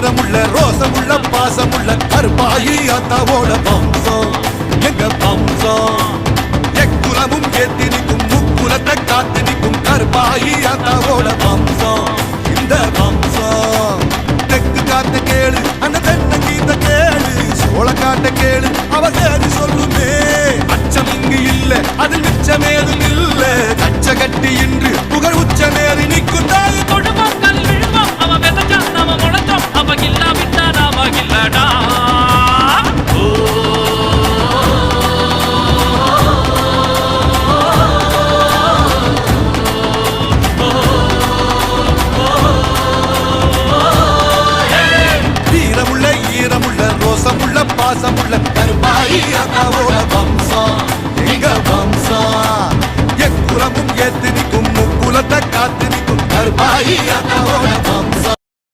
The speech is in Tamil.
வீரமுள்ள ரோசமுள்ள பாசமுள்ள கருப்பாயி அத்தாவோட வம்சம் எங்க வம்சம். எக்குலமும் ஏத்தி நிற்கும் முக்குலத்தை காத்து நிற்கும் கருப்பாயி அத்தாவோட வம்சம் இந்த வம்சம். தெற்கு காத்த கேளு அந்த தென்னை கீத்த கேளு சோழ காட்ட கேளு அவ சேரி சொல்லுமே. அச்சம் இங்கு இல்ல அதில் மிச்சமேதும் இல்ல கச்ச கட்டி இன்று புகழ் உச்சமேறி நிற்கும் தாய் கொடுமக்கள் விழுவோம் அவ வெதச்சா நாம முளைச்சோம் அவ இல்லா விட்டா நாம இல்லடா. வீரமுள்ள ஈரமுள்ள ரோசமுள்ள பாசமுள்ள கருப்பாயி அத்தாவோட வம்சம் எங்க வம்சம். எக்குலமும் ஏத்து நிற்கும் முக்குலத்தை காத்து நிற்கும் கருப்பாயி